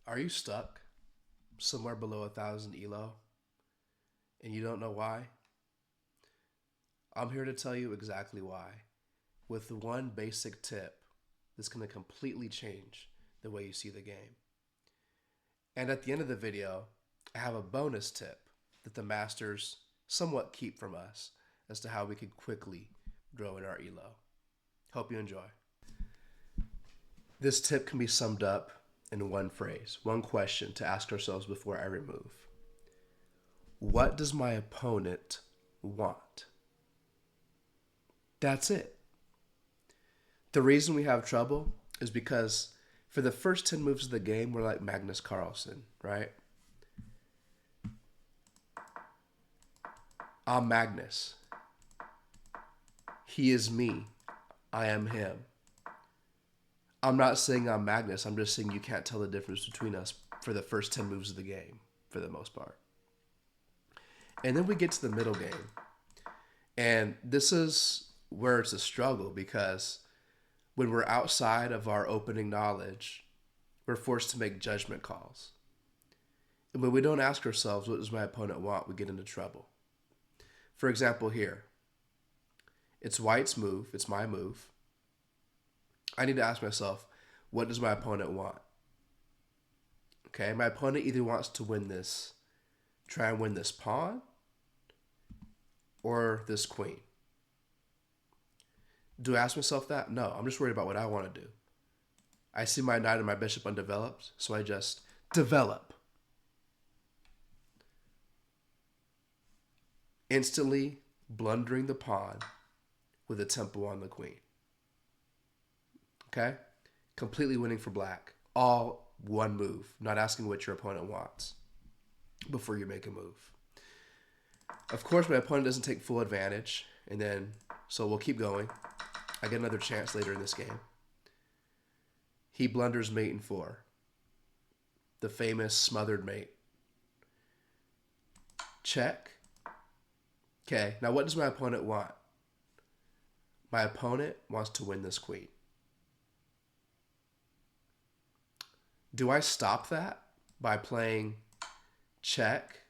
Are you stuck somewhere below 1,000 elo and you don't know why? I'm here to tell you exactly why with one basic tip that's going to completely change the way you see the game. And at the end of the video, I have a bonus tip that the masters somewhat keep from us as to how we can quickly grow in our elo. Hope you enjoy. This tip can be summed up in one phrase, one question to ask ourselves before every move. What does my opponent want? That's it. The reason we have trouble is because for the first 10 moves of the game, we're like Magnus Carlsen, right? I'm Magnus. He is me. I am him. I'm not saying I'm Magnus. I'm just saying you can't tell the difference between us for the first 10 moves of the game, for the most part. And then we get to the middle game. And this is where it's a struggle because when we're outside of our opening knowledge, we're forced to make judgment calls. And when we don't ask ourselves, what does my opponent want, we get into trouble. For example, here, it's White's move, it's my move. I need to ask myself, what does my opponent want? Okay, my opponent either wants to win this, try and win this pawn, or this queen. Do I ask myself that? No, I'm just worried about what I want to do. I see my knight and my bishop undeveloped, so I just develop. Instantly blundering the pawn with a tempo on the queen. Okay? Completely winning for black. All one move, not asking what your opponent wants before you make a move. Of course, my opponent doesn't take full advantage, and then, so we'll keep going. I get another chance later in this game. He blunders mate in 4. The famous smothered mate. Check. Okay, now what does my opponent want? My opponent wants to win this queen. Do I stop that by playing check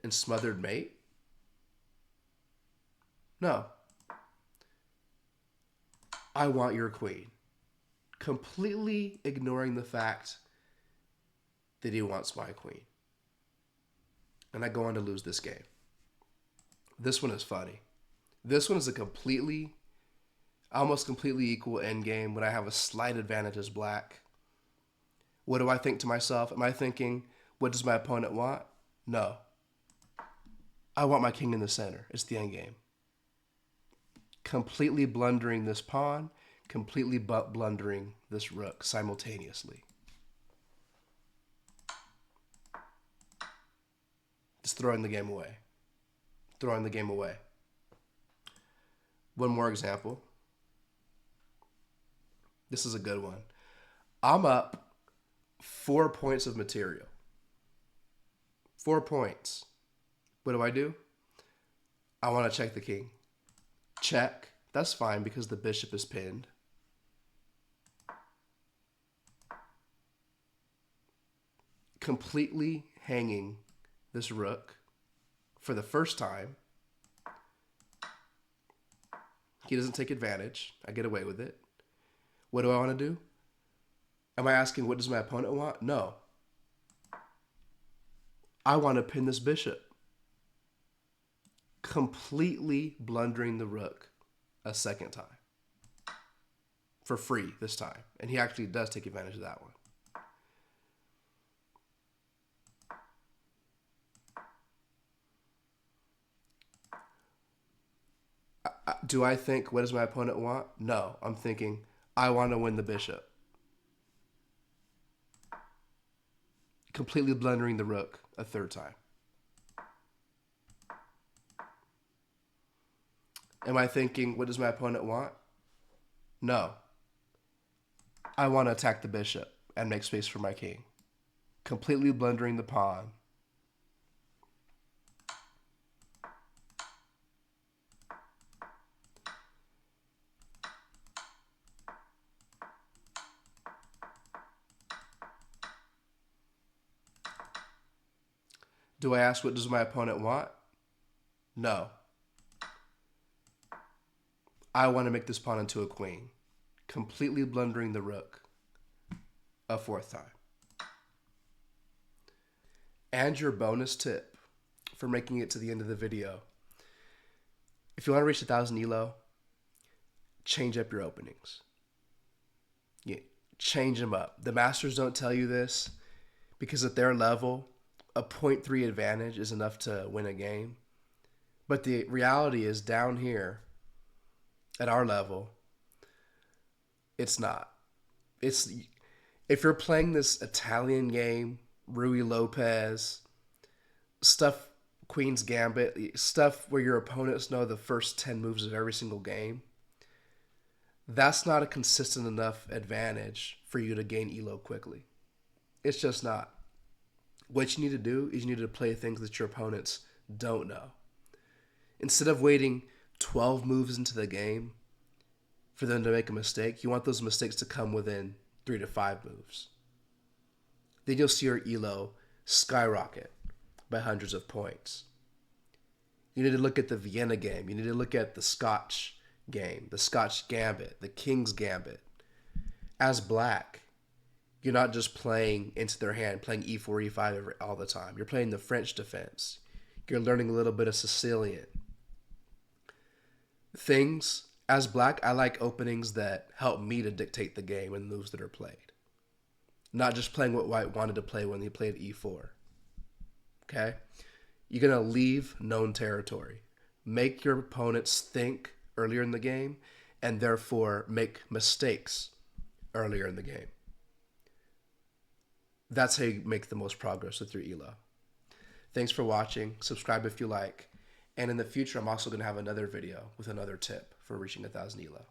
and smothered mate? No. I want your queen. Completely ignoring the fact that he wants my queen. And I go on to lose this game. This one is funny. This one is a almost completely equal end game when I have a slight advantage as black. What do I think to myself? Am I thinking, what does my opponent want? No. I want my king in the center. It's the end game. Completely blundering this pawn, completely blundering this rook simultaneously. Just throwing the game away. Throwing the game away. One more example. This is a good one. I'm up 4 points of material. 4 points. What do? I want to check the king. Check. That's fine because the bishop is pinned. Completely hanging this rook for the first time. He doesn't take advantage. I get away with it. What do I want to do? Am I asking what does my opponent want? No. I want to pin this bishop. Completely blundering the rook a second time. For free this time. And he actually does take advantage of that one. Do I think, what does my opponent want? No. I'm thinking, I want to win the bishop. Completely blundering the rook a third time. Am I thinking, what does my opponent want? No. I want to attack the bishop and make space for my king. Completely blundering the pawn. Do I ask what does my opponent want? No. I want to make this pawn into a queen, completely blundering the rook a fourth time. And your bonus tip for making it to the end of the video. If you want to reach 1,000 elo, change up your openings. Yeah, change them up. The masters don't tell you this because at their level, a 0.3 advantage is enough to win a game. But the reality is down here at our level, it's not. It's if you're playing this Italian game, Rui Lopez, stuff, Queen's Gambit, stuff where your opponents know the first 10 moves of every single game, that's not a consistent enough advantage for you to gain elo quickly. It's just not. What you need to do is you need to play things that your opponents don't know. Instead of waiting 12 moves into the game for them to make a mistake, you want those mistakes to come within 3 to 5 moves. Then you'll see your elo skyrocket by hundreds of points. You need to look at the Vienna game. You need to look at the Scotch game, the Scotch Gambit, the King's Gambit. As black, you're not just playing into their hand, playing e4, e5 all the time. You're playing the French defense. You're learning a little bit of Sicilian. Things, as black, I like openings that help me to dictate the game and the moves that are played. Not just playing what white wanted to play when they played e4. Okay? You're going to leave known territory. Make your opponents think earlier in the game and therefore make mistakes earlier in the game. That's how you make the most progress with your elo. Thanks for watching. Subscribe if you like. And in the future, I'm also going to have another video with another tip for reaching 1,000 elo.